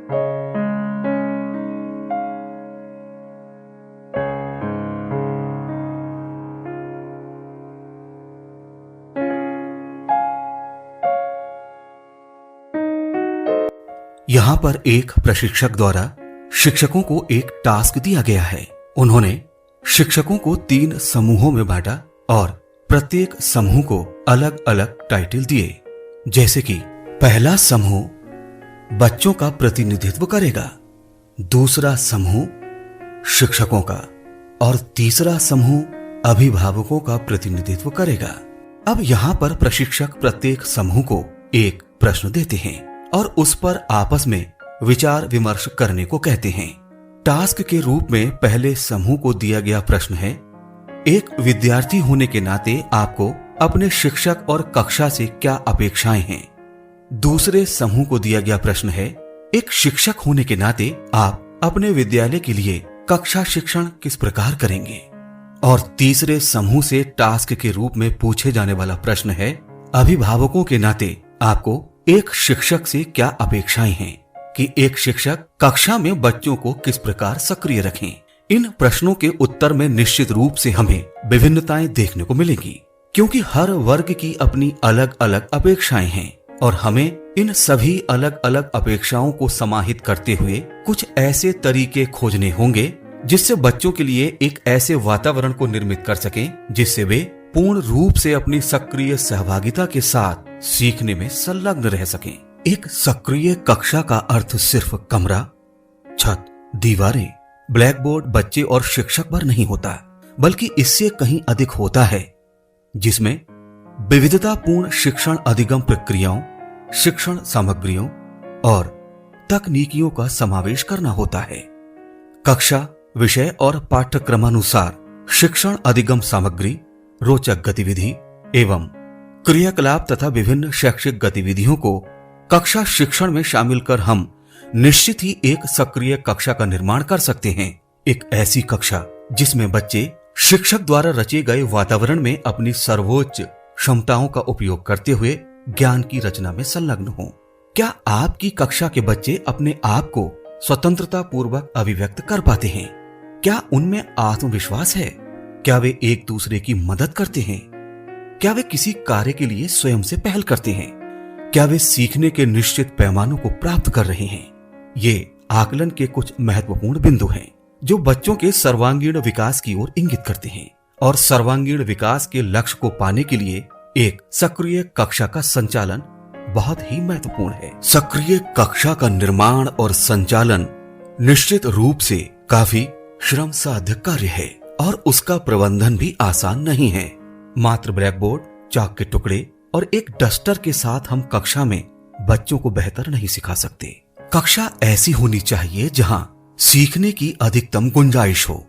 यहाँ पर एक प्रशिक्षक द्वारा शिक्षकों को एक टास्क दिया गया है। उन्होंने शिक्षकों को 3 समूहों में बांटा और प्रत्येक समूह को अलग अलग टाइटल दिए, जैसे कि पहला समूह बच्चों का प्रतिनिधित्व करेगा, दूसरा समूह शिक्षकों का और तीसरा समूह अभिभावकों का प्रतिनिधित्व करेगा। अब यहाँ पर प्रशिक्षक प्रत्येक समूह को एक प्रश्न देते हैं और उस पर आपस में विचार विमर्श करने को कहते हैं। टास्क के रूप में पहले समूह को दिया गया प्रश्न है, एक विद्यार्थी होने के नाते आपको अपने शिक्षक और कक्षा से क्या अपेक्षाएं हैं। दूसरे समूह को दिया गया प्रश्न है, एक शिक्षक होने के नाते आप अपने विद्यालय के लिए कक्षा शिक्षण किस प्रकार करेंगे। और तीसरे समूह से टास्क के रूप में पूछे जाने वाला प्रश्न है, अभिभावकों के नाते आपको एक शिक्षक से क्या अपेक्षाएं हैं कि एक शिक्षक कक्षा में बच्चों को किस प्रकार सक्रिय रखें। इन प्रश्नों के उत्तर में निश्चित रूप से हमें विभिन्नताएं देखने को मिलेंगी, क्योंकि हर वर्ग की अपनी अलग अलग अपेक्षाएं हैं और हमें इन सभी अलग अलग अपेक्षाओं को समाहित करते हुए कुछ ऐसे तरीके खोजने होंगे जिससे बच्चों के लिए एक ऐसे वातावरण को निर्मित कर सकें जिससे वे पूर्ण रूप से अपनी सक्रिय सहभागिता के साथ सीखने में संलग्न रह सकें। एक सक्रिय कक्षा का अर्थ सिर्फ कमरा, छत, दीवारें, ब्लैकबोर्ड, बच्चे और शिक्षक पर नहीं होता, बल्कि इससे कहीं अधिक होता है, जिसमें विविधतापूर्ण शिक्षण अधिगम प्रक्रियाओं, शिक्षण सामग्रियों और तकनीकियों का समावेश करना होता है। कक्षा, विषय और पाठ्यक्रमानुसार शिक्षण अधिगम सामग्री, रोचक गतिविधि एवं क्रियाकलाप तथा विभिन्न शैक्षिक गतिविधियों को कक्षा शिक्षण में शामिल कर हम निश्चित ही एक सक्रिय कक्षा का निर्माण कर सकते हैं। एक ऐसी कक्षा जिसमें बच्चे शिक्षक द्वारा रचे गए वातावरण में अपनी सर्वोच्च क्षमताओं का उपयोग करते हुए ज्ञान की रचना में संलग्न हों। क्या आपकी कक्षा के बच्चे अपने आप को स्वतंत्रता पूर्वक अभिव्यक्त कर पाते हैं? क्या उनमें आत्मविश्वास है? क्या वे एक दूसरे की मदद करते हैं? क्या वे किसी कार्य के लिए स्वयं से पहल करते हैं? क्या वे सीखने के निश्चित पैमानों को प्राप्त कर रहे हैं? ये आकलन के कुछ महत्वपूर्ण बिंदु हैं जो बच्चों के सर्वांगीण विकास की ओर इंगित करते हैं और सर्वांगीण विकास के लक्ष्य को पाने के लिए एक सक्रिय कक्षा का संचालन बहुत ही महत्वपूर्ण है। सक्रिय कक्षा का निर्माण और संचालन निश्चित रूप से काफी श्रम साध्य कार्य है और उसका प्रबंधन भी आसान नहीं है। मात्र ब्लैकबोर्ड, चाक के टुकड़े और एक डस्टर के साथ हम कक्षा में बच्चों को बेहतर नहीं सिखा सकते। कक्षा ऐसी होनी चाहिए जहां सीखने की अधिकतम गुंजाइश हो।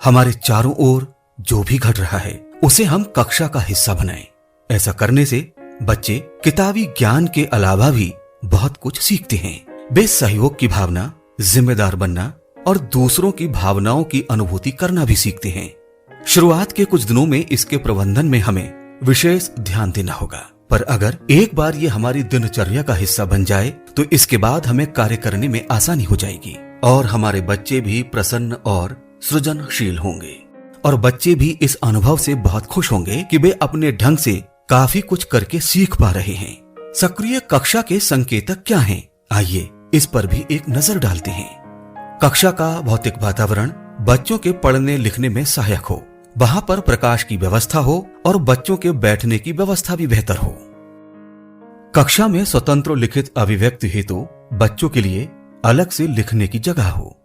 हमारे चारों ओर जो भी घट रहा है उसे हम कक्षा का हिस्सा बनाएं। ऐसा करने से बच्चे किताबी ज्ञान के अलावा भी बहुत कुछ सीखते हैं। वे सहयोग की भावना, जिम्मेदार बनना और दूसरों की भावनाओं की अनुभूति करना भी सीखते हैं। शुरुआत के कुछ दिनों में इसके प्रबंधन में हमें विशेष ध्यान देना होगा, पर अगर एक बार ये हमारी दिनचर्या का हिस्सा बन जाए तो इसके बाद हमें कार्य करने में आसानी हो जाएगी और हमारे बच्चे भी प्रसन्न और सृजनशील होंगे और बच्चे भी इस अनुभव से बहुत खुश होंगे कि वे अपने ढंग से काफी कुछ करके सीख पा रहे हैं। सक्रिय कक्षा के संकेतक क्या हैं? आइए इस पर भी एक नजर डालते हैं। कक्षा का भौतिक वातावरण बच्चों के पढ़ने लिखने में सहायक हो, वहां पर प्रकाश की व्यवस्था हो और बच्चों के बैठने की व्यवस्था भी बेहतर हो। कक्षा में स्वतंत्र लिखित अभिव्यक्ति हेतु बच्चों के लिए अलग से लिखने की जगह हो।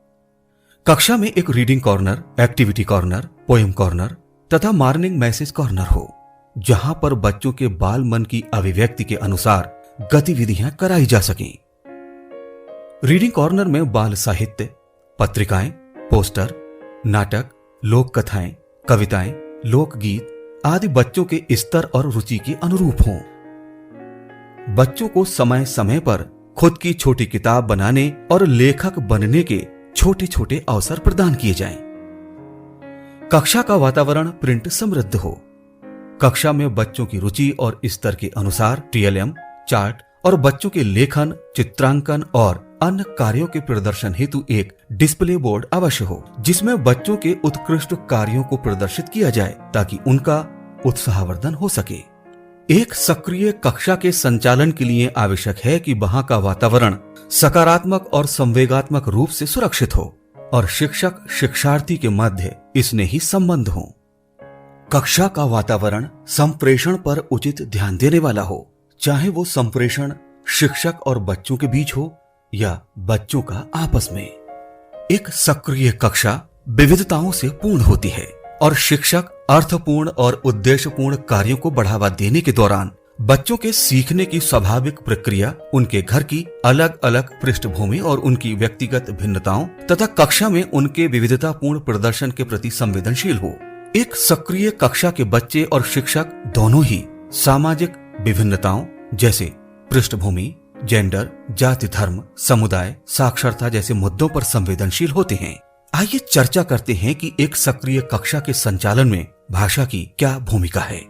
कक्षा में एक reading corner, activity corner, poem corner तथा मॉर्निंग मैसेज कॉर्नर हो, जहां पर बच्चों के बाल मन की अभिव्यक्ति के अनुसार गतिविधियां कराई जा सकें। रीडिंग कॉर्नर में बाल साहित्य, पत्रिकाएं, पोस्टर, नाटक, लोक कथाएं, कविताएं, लोकगीत आदि बच्चों के स्तर और रुचि के अनुरूप हों। बच्चों को समय समय पर खुद की छोटी किताब बनाने और लेखक बनने के छोटे छोटे अवसर प्रदान किए जाएं। कक्षा का वातावरण प्रिंट समृद्ध हो। कक्षा में बच्चों की रुचि और स्तर के अनुसार TLM, चार्ट और बच्चों के लेखन, चित्रांकन और अन्य कार्यों के प्रदर्शन हेतु एक डिस्प्ले बोर्ड अवश्य हो, जिसमें बच्चों के उत्कृष्ट कार्यों को प्रदर्शित किया जाए ताकि उनका उत्साहवर्धन हो सके। एक सक्रिय कक्षा के संचालन के लिए आवश्यक है कि वहां का वातावरण सकारात्मक और संवेगात्मक रूप से सुरक्षित हो और शिक्षक शिक्षार्थी के मध्य स्नेही संबंध हो। कक्षा का वातावरण संप्रेषण पर उचित ध्यान देने वाला हो, चाहे वो संप्रेषण शिक्षक और बच्चों के बीच हो या बच्चों का आपस में। एक सक्रिय कक्षा विविधताओं से पूर्ण होती है और शिक्षक अर्थपूर्ण और उद्देश्यपूर्ण कार्यों को बढ़ावा देने के दौरान बच्चों के सीखने की स्वाभाविक प्रक्रिया, उनके घर की अलग अलग पृष्ठभूमि और उनकी व्यक्तिगत भिन्नताओं तथा कक्षा में उनके विविधतापूर्ण प्रदर्शन के प्रति संवेदनशील हो। एक सक्रिय कक्षा के बच्चे और शिक्षक दोनों ही सामाजिक विभिन्नताओं जैसे पृष्ठभूमि, जेंडर, जाति, धर्म, समुदाय, साक्षरता जैसे मुद्दों पर संवेदनशील होते हैं। आइए चर्चा करते हैं कि एक सक्रिय कक्षा के संचालन में भाषा की क्या भूमिका है।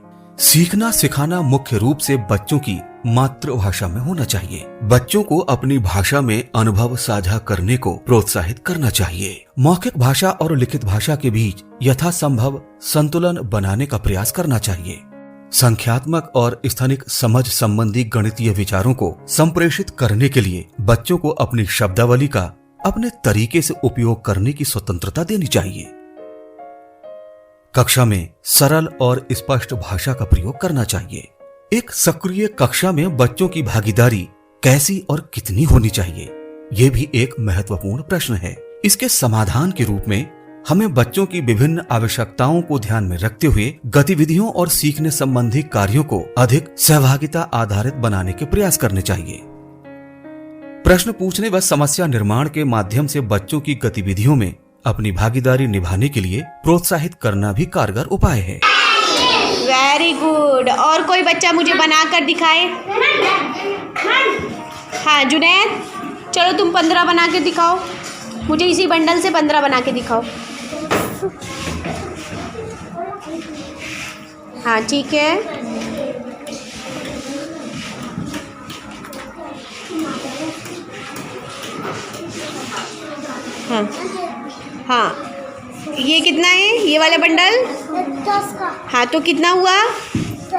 सीखना सिखाना मुख्य रूप से बच्चों की मातृभाषा में होना चाहिए। बच्चों को अपनी भाषा में अनुभव साझा करने को प्रोत्साहित करना चाहिए। मौखिक भाषा और लिखित भाषा के बीच यथासंभव संतुलन बनाने का प्रयास करना चाहिए। संख्यात्मक और स्थानिक समझ संबंधी गणितीय विचारों को संप्रेषित करने के लिए बच्चों को अपनी शब्दावली का अपने तरीके से उपयोग करने की स्वतंत्रता देनी चाहिए। कक्षा में सरल और स्पष्ट भाषा का प्रयोग करना चाहिए। एक सक्रिय कक्षा में बच्चों की भागीदारी कैसी और कितनी होनी चाहिए, ये भी एक महत्वपूर्ण प्रश्न है। इसके समाधान के रूप में हमें बच्चों की विभिन्न आवश्यकताओं को ध्यान में रखते हुए गतिविधियों और सीखने संबंधी कार्यों को अधिक सहभागिता आधारित बनाने के प्रयास करने चाहिए। प्रश्न पूछने व समस्या निर्माण के माध्यम से बच्चों की गतिविधियों में अपनी भागीदारी निभाने के लिए प्रोत्साहित करना भी कारगर उपाय है। Very good. और कोई बच्चा मुझे बनाकर दिखाए। हाँ जुनैद, चलो तुम 15 बना के दिखाओ। मुझे इसी बंडल से 15 बना के दिखाओ। हाँ ठीक है। हाँ हाँ, ये कितना है ये वाला बंडल? 10 का। हाँ तो कितना हुआ? 10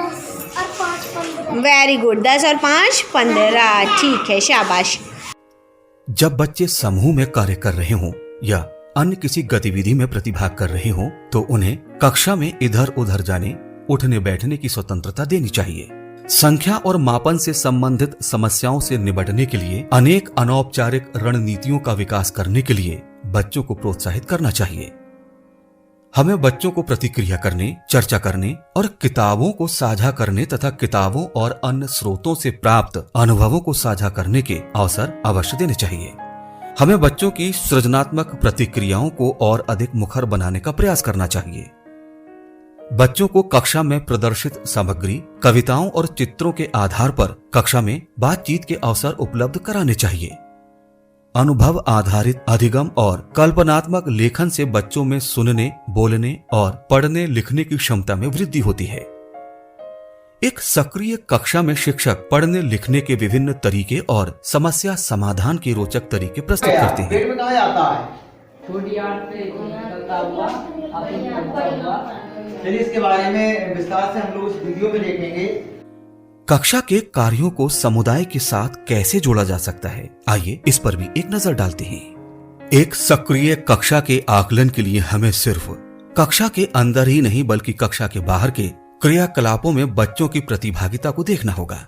और 5 15। वेरी गुड, 10 और 5 15। ठीक है, शाबाश। जब बच्चे समूह में कार्य कर रहे हों या अन्य किसी गतिविधि में प्रतिभाग कर रहे हों तो उन्हें कक्षा में इधर उधर जाने, उठने बैठने की स्वतंत्रता देनी चाहिए। संख्या और मापन से संबंधित समस्याओं से निपटने के लिए अनेक अनौपचारिक रणनीतियों का विकास करने के लिए बच्चों को प्रोत्साहित करना चाहिए। हमें बच्चों को प्रतिक्रिया करने, चर्चा करने और किताबों को साझा करने तथा किताबों और अन्य स्रोतों से प्राप्त अनुभवों को साझा करने के अवसर अवश्य देने चाहिए। हमें बच्चों की सृजनात्मक प्रतिक्रियाओं को और अधिक मुखर बनाने का प्रयास करना चाहिए। बच्चों को कक्षा में प्रदर्शित सामग्री, कविताओं और चित्रों के आधार पर कक्षा में बातचीत के अवसर उपलब्ध कराने चाहिए। अनुभव आधारित अधिगम और कल्पनात्मक लेखन से बच्चों में सुनने, बोलने और पढ़ने लिखने की क्षमता में वृद्धि होती है। एक सक्रिय कक्षा में शिक्षक पढ़ने लिखने के विभिन्न तरीके और समस्या समाधान के रोचक तरीके प्रस्तुत करते हैं। पेट में कहाँ जाता है? छोटी आंत से निकलता हुआ अपनी निकलता हुआ। चलिए इसके बारे में विस्तार से हम लोग इस वीडियो में देखेंगे। कक्षा के कार्यों को समुदाय के साथ कैसे जोड़ा जा सकता है, आइए इस पर भी एक नजर डालते हैं। एक सक्रिय कक्षा के आकलन के लिए हमें सिर्फ कक्षा के अंदर ही नहीं बल्कि कक्षा के बाहर के क्रियाकलापों में बच्चों की प्रतिभागिता को देखना होगा।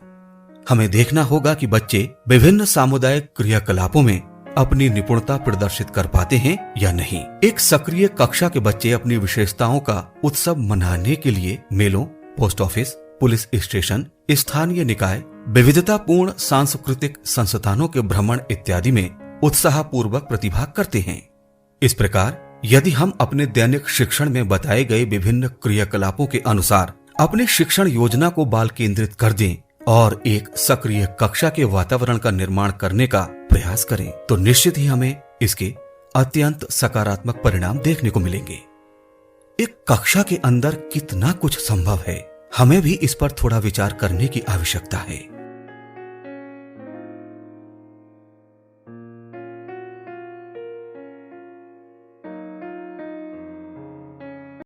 हमें देखना होगा कि बच्चे विभिन्न सामुदायिक क्रियाकलापों में अपनी निपुणता प्रदर्शित कर पाते हैं या नहीं। एक सक्रिय कक्षा के बच्चे अपनी विशेषताओं का उत्सव मनाने के लिए मेलों, पोस्ट ऑफिस, पुलिस स्टेशन, स्थानीय निकाय, विविधतापूर्ण सांस्कृतिक संस्थानों के भ्रमण इत्यादि में उत्साहपूर्वक प्रतिभाग करते हैं। इस प्रकार यदि हम अपने दैनिक शिक्षण में बताए गए विभिन्न क्रियाकलापों के अनुसार अपनी शिक्षण योजना को बाल केंद्रित कर दें और एक सक्रिय कक्षा के वातावरण का निर्माण करने का प्रयास करें तो निश्चित ही हमें इसके अत्यंत सकारात्मक परिणाम देखने को मिलेंगे। एक कक्षा के अंदर कितना कुछ संभव है, हमें भी इस पर थोड़ा विचार करने की आवश्यकता है।